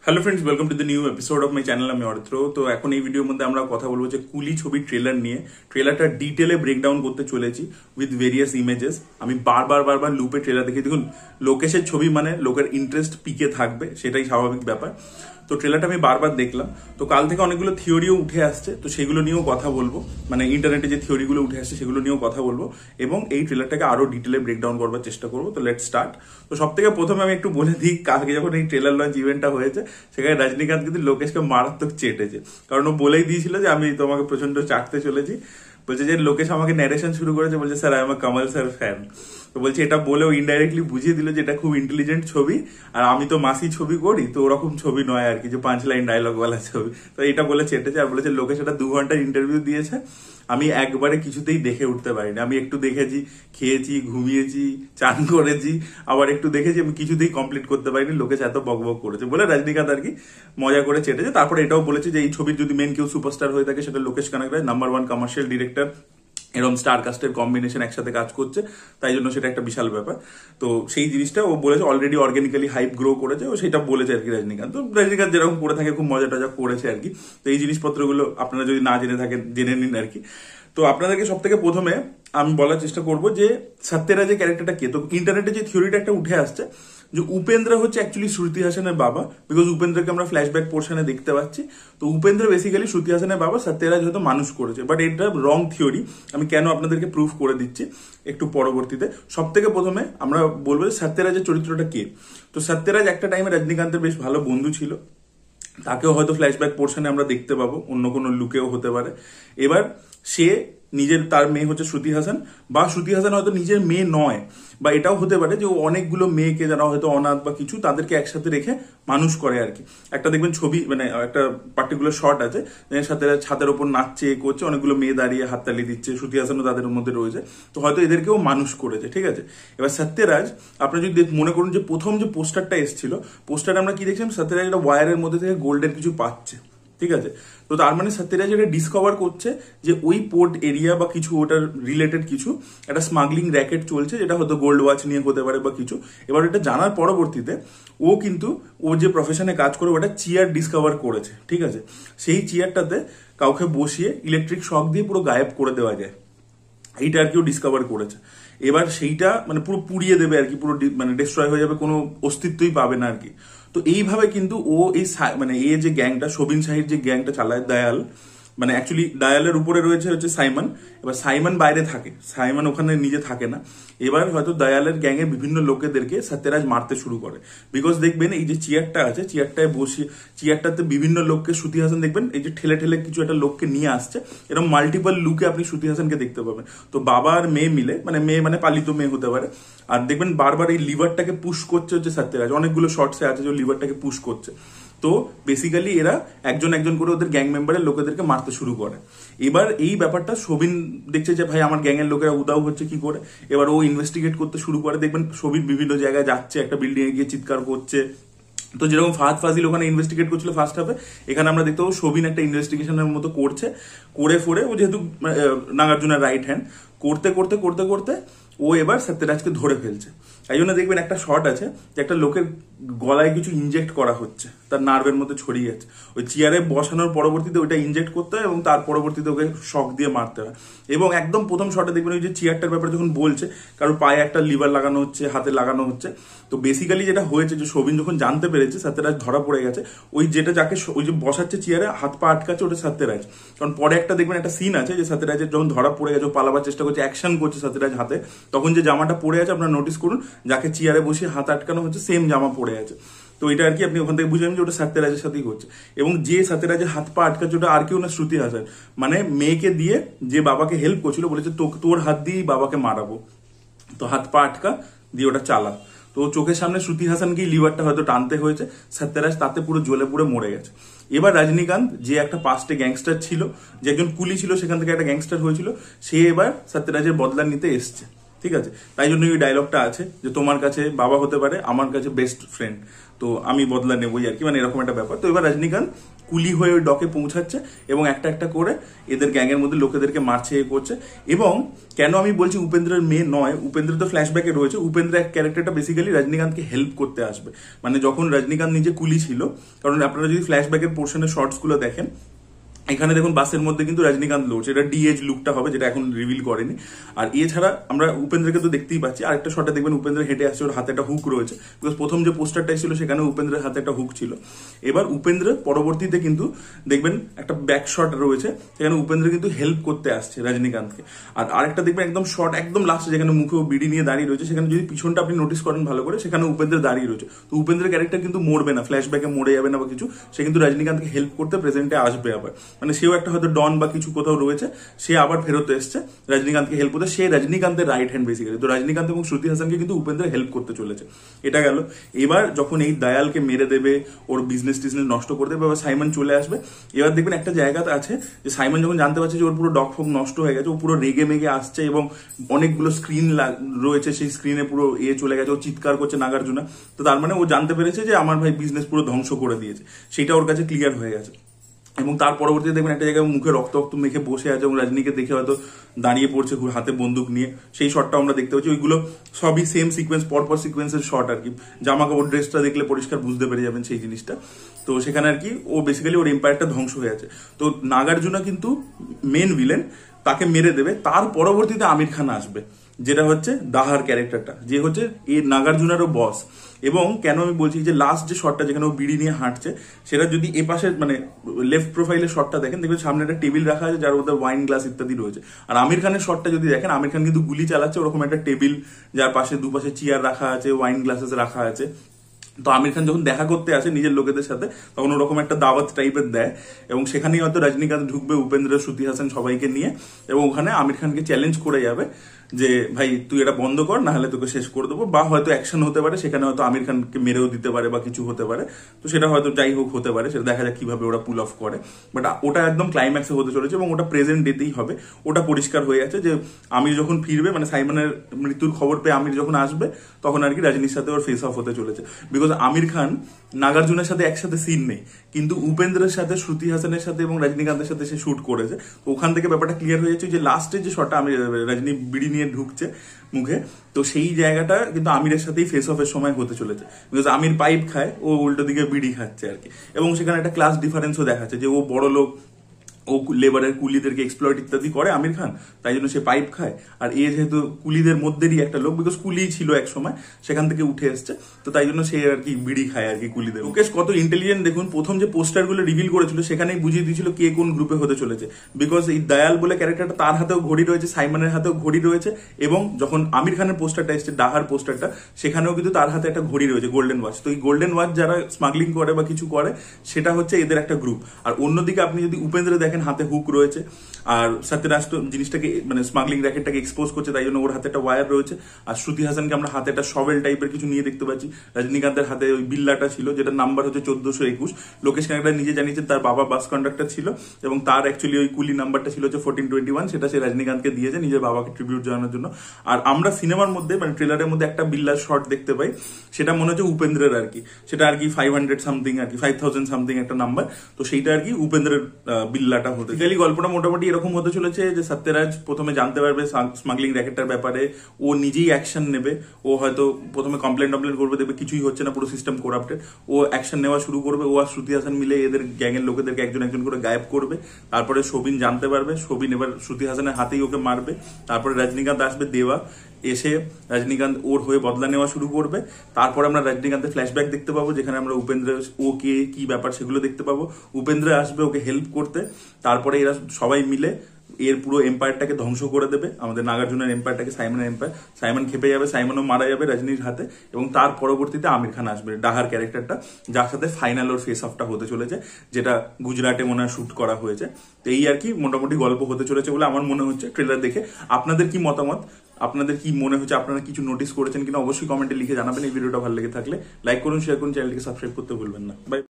Hello friends, welcome to the new episode of my channel. আমি অরিত্র। তো এখন এই ভিডিওর মধ্যে আমরা কথা বলবো যে কুলি ছবির ট্রেলার নিয়ে। ট্রেলারটা ডিটেলে ব্রেকডাউন করতে চলেছি উইথ ভেরিয়াস ইমেজেস। আমি বারবার লুপে ট্রেলার দেখি। দেখুন, লোকেশের ছবি মানে লোকের ইন্টারেস্ট পিকে থাকবে, সেটাই স্বাভাবিক ব্যাপার। তো ট্রেলারটা আমি বারবার দেখলাম। তো কাল থেকে অনেকগুলো থিওরিও উঠে আসছে, তো সেগুলো নিয়েও কথা বলবো। মানে ইন্টারনেটে যে থিওরিগুলো উঠে আসছে সেগুলো নিয়েও কথা বলবো এবং এই ট্রেলারটাকে আরো ডিটেলে ব্রেকডাউন করবার চেষ্টা করবো। তো লেটস স্টার্ট। তো সব থেকে প্রথমে আমি একটু বলে দিই, কালকে যখন এই ট্রেলার লঞ্চ ইভেন্টটা হয়েছে সেখানে রজনীকান্ত কিন্তু লোকেশকে মারাত্মক চেটেছে। কারণ ও বলেই দিয়েছিল যে আমি তোমাকে প্রচন্ড চাটতে চলেছি। বলছে যে লোকেশ আমাকে ন্যারেশন শুরু করেছে, বলছে sir I am Kamal sir fan. তো বলছে এটা বলেও ইনডাইরেক্টলি বুঝিয়ে দিল যে এটা খুব ইন্টেলিজেন্ট ছবি, আর আমি তো মাসি ছবি করি, তো ওরকম ছবি নয় আর কি, যে 5 লাইন ডায়লগ বলা ছবি। তো এটা বলে চেটেছে আর বলেছে লোকেশ এটা 2 ঘন্টার ইন্টারভিউ দিয়েছে, আমি একবারে কিছুতেই দেখে উঠতে পারিনি। আমি একটু দেখেছি, খেয়েছি, ঘুমিয়েছি, চান করেছি, আবার একটু দেখেছি, আমি কিছুতেই কমপ্লিট করতে পারিনি। লোকেশ এত বকবক করেছে বলে রজনীকান্ত আর কি মজা করে চেটেছে। তারপরে এটাও বলেছে যে এই ছবির যদি মেন কেউ সুপারস্টার হয়ে থাকে সেটা লোকেশ কানাগড়া, নাম্বার 1 কমার্শিয়াল ডিরেক্টর, এরকম স্টার কাস্টের কম্বিনেশন একসাথে কাজ করছে, তাই জন্য সেটা একটা বিশাল ব্যাপার। তো সেই জিনিসটা ও বলেছে, অলরেডি অর্গানিক্যালি হাইপ গ্রো করেছে, ও সেটা বলেছে আর কি রজনীকান্ত। তো রজনীকান্ত যেরকম করে থাকে খুব মজা টজা করেছে আর কি। তো এই জিনিসপত্রগুলো আপনারা যদি না জেনে থাকেন জেনে নিন আর কি। তো আপনাদেরকে সব থেকে প্রথমে আমি বলার চেষ্টা করব যে সত্যরাজের ক্যারেক্টারটা কে। তো ইন্টারনেটে যে থিওরিটা একটা উঠে আসছে যে উপেন্দ্র হচ্ছে অ্যাকচুয়ালি শ্রুতি হাসানের বাবা, বিকজ উপেন্দ্রকে আমরা ফ্ল্যাশব্যাক পোর্শনে দেখতে পাচ্ছি। তো উপেন্দ্র বেসিক্যালি শ্রুতি হাসানের বাবা, সত্যরাজ হয়তো মানুষ করেছে, বাট এটা রং থিওরি। আমি কেন আপনাদেরকে প্রুফ করে দিচ্ছি একটু পরবর্তীতে। সব থেকে প্রথমে আমরা বলবো যে সত্যরাজের চরিত্রটা কে। তো সত্যরাজ একটা টাইমে রজনীকান্তের বেশ ভালো বন্ধু ছিল, তাকেও হয়তো ফ্ল্যাশব্যাক পোর্শনে আমরা দেখতে পাবো, অন্য কোনো লুকেও হতে পারে। এবার সে নিজের, তার মেয়ে হচ্ছে শ্রুতি হাসান, বা শ্রুতি হাসান হয়তো নিজের মেয়ে নয়, বা এটাও হতে পারে যে ও অনেকগুলো মেয়েকে যারা হয়তো অনাথ বা কিছু, তাদেরকে একসাথে রেখে মানুষ করে আর কি। একটা দেখবেন ছবি, মানে একটা পার্টিকুলার শট আছে সাথে ছাদের ওপর নাচছে, করছে, অনেকগুলো মেয়ে দাঁড়িয়ে হাততালি দিচ্ছে, শ্রুতি হাসানও তাদের মধ্যে রয়েছে। তো হয়তো এদেরকেও মানুষ করেছে, ঠিক আছে। এবার সত্যরাজ, আপনারা যদি মনে করুন যে প্রথম যে পোস্টারটা এসেছিল, পোস্টারে আমরা কি দেখছিলাম, সত্যরাজ একটা ওয়ারের মধ্যে থেকে গোল্ডের কিছু পাচ্ছে, ঠিক আছে। তো তার মানে সত্যরাজ এটা ডিসকভার করছে যে ওই পোর্ট এরিয়া বা কিছু ওটার রিলেটেড কিছু একটা স্মাগলিং র্যাকেট চলছে, যেটা হয়তো গোল্ড ওয়াচ নিয়ে হতে পারে বা কিছু। এবার এটা জানার পরবর্তীতে ও কিন্তু ও যে প্রফেশনে কাজ করে ওটা চেয়ার ডিসকভার করেছে, ঠিক আছে। সেই চেয়ারটাতে কাউকে বসিয়ে ইলেকট্রিক শক দিয়ে পুরো গায়েব করে দেওয়া যায়, এইটা আর কি ও ডিসকভার করেছে। এবার সেইটা মানে পুরো পুড়িয়ে দেবে আর কি, পুরো মানে ডিস্ট্রয় হয়ে যাবে, কোনো অস্তিত্বই পাবে না আর কি। তো এইভাবে কিন্তু ও এই মানে এ যে গ্যাংটা, শোভিন শাহির যে গ্যাংটা চালায়, দয়াল, মানে অ্যাকচুয়ালি দয়ালের উপরে রয়েছে হচ্ছে সাইমন। এবার সাইমন বাইরে থাকে, সাইমন ওখানে নিজে থাকে না। এবার হয়তো দয়ালের গ্যাংয়ের বিভিন্ন লোকেদেরকে সত্যরাজ মারতে শুরু করে, বিকজ দেখবেন এই যে চেয়ারটা আছে, চেয়ারটায় বসে, চেয়ারটাতে বিভিন্ন লোককে শ্রুতি হাসান দেখবেন এই যে ঠেলে ঠেলে কিছু একটা লোককে নিয়ে আসছে, এরকম মাল্টিপল লুকে আপনি শ্রুতি হাসানকে দেখতে পাবেন। তো বাবা আর মেয়ে মিলে, মানে মেয়ে মানে পালিত মেয়ে হতে পারে, আর দেখবেন বারবার এই লিভারটাকে পুশ করছে হচ্ছে সত্যরাজ। অনেকগুলো শর্টসে আছে যে লিভারটাকে পুশ করছে। তো বেসিক্যালি এরা একজন একজন করে ওদের গ্যাং মেম্বারের লোকেদেরকে মারতে শুরু করে। এবার এই ব্যাপারটা শোভিন দেখছে যে ভাই আমার গ্যাংয়ের লোকেরা উদাও হচ্ছে কি করে। এবার ও ইনভেস্টিগেট করতে শুরু করে, দেখবেন শোভিন বিভিন্ন জায়গায় যাচ্ছে, একটা বিল্ডিং এ গিয়ে চিৎকার করছে। তো যেরকম ফাহাদ ফাজিল ওখানে ইনভেস্টিগেট করছিল ফার্স্ট হাফে, এখানে আমরা দেখতে পাবো শোভিন একটা ইনভেস্টিগেশনের মতো করছে, করে ফোরে, ও যেহেতু নাগার্জুনের রাইট হ্যান্ড, করতে করতে করতে করতে ও এবার সত্যরাজকে ধরে ফেলছে। তাই জন্য দেখবেন একটা শট আছে যে একটা লোকের গলায় কিছু ইনজেক্ট করা হচ্ছে, তার নার্ভের মধ্যে ছড়িয়ে যাচ্ছে। ওই চেয়ারে বসানোর পরবর্তীতে ওইটা ইনজেক্ট করতে হয় এবং তার পরবর্তীতে ওকে শক দিয়ে মারতে হয়। এবং একদম প্রথম শটে দেখবেন ওই যে চেয়ারটার ব্যাপারে যখন বলছে, কারোর পায়ে একটা লিভার লাগানো হচ্ছে, হাতে লাগানো হচ্ছে। তো বেসিক্যালি যেটা হয়েছে যে শোভিন যখন জানতে পেরেছে সত্যরাজ ধরা পড়ে গেছে, ওই যেটা যাকে ওই যে বসাচ্ছে চেয়ারে হাত পা আটকাচ্ছে, ওটা সত্যরাজ। কারণ পরে একটা দেখবেন একটা সিন আছে যে সত্যরাজের যখন ধরা পড়ে গেছে, পালাবার চেষ্টা করছে, অ্যাকশন করছে সত্যরাজ হাতে, তখন যে জামাটা পড়ে আছে আপনারা নোটিস করুন, যাকে চেয়ারে বসিয়ে হাত আটকানো হচ্ছে সেম জামা পড়ে আছে। তো এটা আর কি আপনি ওখান থেকে বুঝলেন যে ওটা সত্যরাজের সাথেই হচ্ছে। এবং যে সত্যরাজের হাত পা আটকাচ্ছে ওটা আর কেউ না, শ্রুতি হাসান। মানে মেয়েকে দিয়ে যে বাবাকে হেল্প করছিল, বলেছে তোর হাত দিয়েই বাবাকে মারাবো, তো হাত পা আটকা দিয়ে ওটা চালা। তো চোখের সামনে শ্রুতি হাসানকেই লিভারটা হয়তো টানতে হয়েছে, সত্যরাজ তাতে পুরো জ্বলে পুড়ে মরে গেছে। এবার রজনীকান্ত, যে একটা পাস্টে গ্যাংস্টার ছিল, যে একজন কুলি ছিল, সেখান থেকে একটা গ্যাংস্টার হয়েছিল, সে এবার সত্যরাজের বদলা নিতে এসছে, ঠিক আছে। তাই জন্য এই ডায়লগটা আছে যে তোমার কাছে বাবা হতে পারে, আমার কাছে বেস্ট ফ্রেন্ড, তো আমি বদলা নেবই আর কি, মানে এরকম একটা ব্যাপার। তো এবার রজনীকান্ত কুলি হয়ে ওই ডকে পৌঁছাচ্ছে এবং একটা একটা করে এদের গ্যাংয়ের মধ্যে লোকেদেরকে মারছে করছে। এবং কেন আমি বলছি উপেন্দ্রের মেয়ে নয়, উপেন্দ্র তো ফ্ল্যাশব্যাকে রয়েছে, উপেন্দ্র এক ক্যারেক্টারটা বেসিক্যালি রজনীকান্তকে হেল্প করতে আসবে। মানে যখন রজনীকান্ত নিজে কুলি ছিল, কারণ আপনারা যদি ফ্ল্যাশব্যাকের পোর্শনের শর্টস গুলো দেখেন, এখানে দেখুন বাসের মধ্যে কিন্তু রজনীকান্ত লড়ছে, এটা ডিএজ লুকটা হবে যেটা এখন রিভিল করেনি। আর এছাড়া আমরা উপেন্দ্রকে তো দেখতেই পাচ্ছি, আরেকটা শটে দেখবেন উপেন্দ্র হেঁটে আসছে, ওর হাতে একটা হুক রয়েছে, বিকজ প্রথম যে পোস্টারটা ছিল সেখানে উপেন্দ্রের হাতে একটা হুক ছিল। এবার উপেন্দ্র পরবর্তীতে কিন্তু দেখবেন একটা ব্যাক শট রয়েছে, সেখানে উপেন্দ্র কিন্তু হেল্প করতে আসছে রজনীকান্তকে। আর আরেকটা দেখবেন একদম শট একদম লাস্টে যেখানে মুখে বিড়ি নিয়ে দাঁড়িয়ে রয়েছে, সেখানে যদি পিছনটা আপনি নোটিস করেন ভালো করে, সেখানে উপেন্দ্র দাঁড়িয়ে রয়েছে। তো উপেন্দ্রের ক্যারেক্টার কিন্তু মরবে না, ফ্ল্যাশব্যাকে মরে যাবে না বা কিছু, সে কিন্তু রজনীকান্তকে হেল্প করতে প্রেজেন্টে আসবে আবার। মানে সেও একটা হয়তো ডন বা কিছু কোথাও রয়েছে, সে আবার ফেরত এসছে রজনীকান্তকে হেল্প করতে, সে রজনীকান্তের রাইট হ্যান্ড বেসিক্যালি। তো রজনীকান্ত এবং শ্রুতি হাসানকে কিন্তু উপেন্দ্র হেল্প করতে চলেছে, এটা গেল। এবার যখন এই দয়ালকে মেরে দেবে, ওর বিজনেস টিজনেস নষ্ট করে দেবে, এবার সাইমন চলে আসবে। এবার দেখবেন একটা জায়গাতে আছে যে সাইমন যখন জানতে পারছে যে ওর পুরো ডগ ফগ নষ্ট হয়ে গেছে, ও পুরো রেগে মেগে আসছে এবং অনেকগুলো স্ক্রিন রয়েছে, সেই স্ক্রিনে পুরো চলে গেছে, ও চিৎকার করছে নাগার্জুনা। তো তার মানে ও জানতে পেরেছে যে আমার ভাই বিজনেস পুরো ধ্বংস করে দিয়েছে, সেটা ওর কাছে ক্লিয়ার হয়ে গেছে। এবং তার পরবর্তীতে দেখবেন একটা জায়গায় মুখে রক্ত মেখে বসে আছে এবং রজনীকে দেখে হয়তো দাঁড়িয়ে পড়ছে হাতে বন্দুক নিয়ে, সেই শটটাও আমরা দেখতে পাচ্ছি। ওইগুলো সবই সেম সিকোয়েন্স, পরপর সিকোয়েন্সের শট আর কি। জামা কাপড় ড্রেসটা দেখলে পরিষ্কার বুঝতে পেরে যাবেন সেই জিনিসটা। তো সেখানে আর কি ও বেসিক্যালি ওর এম্পায়ারটা ধ্বংস হয়ে আছে। তো নাগার্জুনা কিন্তু মেন ভিলেন, তাকে মেরে দেবে। তার পরবর্তীতে আমির খান আসবে, যেটা হচ্ছে দাহার ক্যারেক্টারটা, যে হচ্ছে এই নাগার্জুনারও বস। এবং কেন আমি বলছি যে লাস্ট যে শটটা যেখানে ও বিড়ি নিয়ে হাঁটছে, সেটা যদি এ পাশে মানে লেফট প্রোফাইলের শটটা দেখেন, দেখবেন সামনে একটা টেবিল রাখা আছে যার মধ্যে ওয়াইন গ্লাস ইত্যাদি রয়েছে। আর আমির খানের শটটা যদি দেখেন, আমির খান কিন্তু গুলি চালাচ্ছে, ওরকম একটা টেবিল যার পাশে দুপাশে চেয়ার রাখা আছে, ওয়াইন গ্লাসেস রাখা আছে। তো আমির খান যখন দেখা করতে আসে নিজের লোকেদের সাথে, তখন ওরকম একটা দাওয়াত টাইপের দেয় এবং সেখানেই হয়তো রজনীকান্ত ঢুকবে উপেন্দ্র, শ্রুতি হাসান সবাইকে নিয়ে, এবং ওখানে আমির খানকে চ্যালেঞ্জ করে যাবে যে ভাই তুই এটা বন্ধ কর, না হলে তোকে শেষ করে দেবো। বা হয়তো অ্যাকশন হতে পারে, সেখানে হয়তো আমির খানকে মেরেও দিতে পারে বা কিছু হতে পারে। তো সেটা হয়তো যাই হোক হতে পারে, সেটা দেখা যাক কিভাবে ওরা পুল অফ করে। বাট ওটা একদম ক্লাইম্যাক্সে হতে চলেছে এবং ওটা প্রেজেন্ট ডেতেই হবে। ওটা পরিষ্কার হয়ে আছে যে আমির যখন ফিরবে, মানে সাইমনের মৃত্যুর খবর পেয়ে আমির যখন আসবে, তখন আর কি রজনীর সাথে ওর ফেস অফ হতে চলেছে। বিকজ আমির খান নাগার্জুনের সাথে একসাথে সিন নেই, কিন্তু উপেন্দ্রের সাথে, শ্রুতি হাসানের সাথে এবং রজনীকান্তের সাথে সে শুট করেছে। তো ওখান থেকে ব্যাপারটা ক্লিয়ার হয়ে যাচ্ছে যে লাস্টের যে শটটা আমি রজনী বিড়ি নিয়ে ঢুকছে মুখে, তো সেই জায়গাটা কিন্তু আমিরের সাথেই ফেস অফের সময় হতে চলেছে। বিকজ আমির পাইপ খায়, ও উল্টো দিকে বিড়ি খাচ্ছে আর কি। এবং সেখানে একটা ক্লাস ডিফারেন্সও দেখাচ্ছে যে ও বড় লোক, ও লেবারের কুলিদেরকে এক্সপ্লয়েট ইত্যাদি করে আমির খান, তাই জন্য সে পাইপ খায়। আর এ যেহেতু কুলিদের মধ্যেরই একটা লোক, বিকজ কুলি ছিল এক সময়, সেখান থেকে উঠে এসছে, তো তাই জন্য সে আর কি বিড়ি খায় আর কি কুলিদের। মুকেশ কত ইন্টেলিজেন্ট দেখুন, প্রথম যে পোস্টারগুলো রিভিল করেছিল সেখানেই বুঝিয়ে দিয়েছিল কে কোন গ্রুপে হতে চলেছে। বিকজ এই দয়াল বলে ক্যারেক্টারটা, তার হাতেও ঘড়ি রয়েছে, সাইমনের হাতেও ঘড়ি রয়েছে, এবং যখন আমির খানের পোস্টারটা এসছে, ডাহার পোস্টারটা, সেখানেও কিন্তু তার হাতে একটা ঘড়ি রয়েছে, গোল্ডেন ওয়াচ। তো এই গোল্ডেন ওয়াচ যারা স্মাগলিং করে বা কিছু করে, সেটা হচ্ছে এদের একটা গ্রুপ। আর অন্যদিকে আপনি যদি উপেন্দ্র দেখেন, হাতে হুক রয়েছে, আর সত্যরাজ তো জিনিসটাকে মানে স্মাগলিং র্যাকেটটাকে এক্সপোজ করছে, তাই জন্য ওর হাতে একটা ওয়্যার রয়েছে। আর শ্রুতি হাসানকে আমরা হাতে একটা শভেল টাইপের কিছু নিয়ে দেখতে পাচ্ছি। রজনীকান্তের হাতে ওই বিল্লাটা ছিল, যেটার নাম্বার হচ্ছে 1421। লোকেশ কানাকড়া নিজে জানিয়েছে তার বাবা বাস কন্ডাক্টর ছিল এবং তার অ্যাকচুয়ালি ওই কুলি নাম্বারটা ছিল হচ্ছে 1421, সেটা সে রজনীকান্তকে দিয়েছে নিজের বাবাকে ট্রিবিউট জানানোর জন্য। আর আমরা সিনেমার মধ্যে মানে ট্রেলারের মধ্যে একটা বিল্লার শট দেখতে পাই, সেটা মনে হচ্ছে উপেন্দ্রের আর কি, সেটা আর কি 500 সামথিং আর কি, 5000 সামথিং একটা নাম্বার। তো সেইটা আর কি উপেন্দ্রের বিল্লাটা হতে গল্পটা মোটামুটি এরকম হতে চলেছে যে সত্যরাজ প্রথমে জানতে পারবে স্মাগলিং র্যাকেটটার ব্যাপারে, ও নিজেই অ্যাকশন নেবে। ও হয়তো প্রথমে কমপ্লেন করবে, দেখবে কিছুই হচ্ছে না, পুরো সিস্টেম করাপ্টেড। ও অ্যাকশন নেওয়া শুরু করবে, ও আর শ্রুতি হাসান মিলে এদের গ্যাংয়ের লোকেদেরকে একজন একজন করে গায়েব করবে। তারপরে সবিন জানতে পারবে, সবিন এবার শ্রুতি হাসানের হাতেই ওকে মারবে। তারপরে রজনীকান্ত আসবে, দেওয়া এসে রজনীকান্ত ওর হয়ে বদলা নেওয়া শুরু করবে। তারপরে আমরা রজনীকান্তের ফ্ল্যাশব্যাক দেখতে পাবো, যেখানে আমরা উপেন্দ্র ও কে কি ব্যাপার সেগুলো দেখতে পাবো। উপেন্দ্র আসবে ওকে হেল্প করতে। তারপরে এরা সবাই মিলে এর পুরো এম্পায়ারটাকে ধ্বংস করে দেবে, আমাদের নাগার্জুনের এম্পায়ারটাকে, সাইমনের এম্পায়ার। সাইমন খেপে যাবে, সাইমনও মারা যাবে রজনীর হাতে। এবং তার পরবর্তীতে আমির খান আসবে, ডাহার ক্যারেক্টারটা, যার সাথে ফাইনাল ওর ফেস অফটা হতে চলেছে, যেটা গুজরাটে মনে হয় শুট করা হয়েছে। তো এই আর কি মোটামুটি গল্প হতে চলেছে বলে আমার মনে হচ্ছে ট্রেলার দেখে। আপনাদের কি মতামত, আপনাদের কি মনে হচ্ছে, আপনারা কিছু নোটিস করেছেন কিনা অবশ্যই কমেন্টে লিখে জানাবেন। এই ভিডিওটা ভালো লেগে থাকলে লাইক করুন, শেয়ার করুন, চ্যানেলটিকে সাবস্ক্রাইব করতে ভুলবেন না। বাই।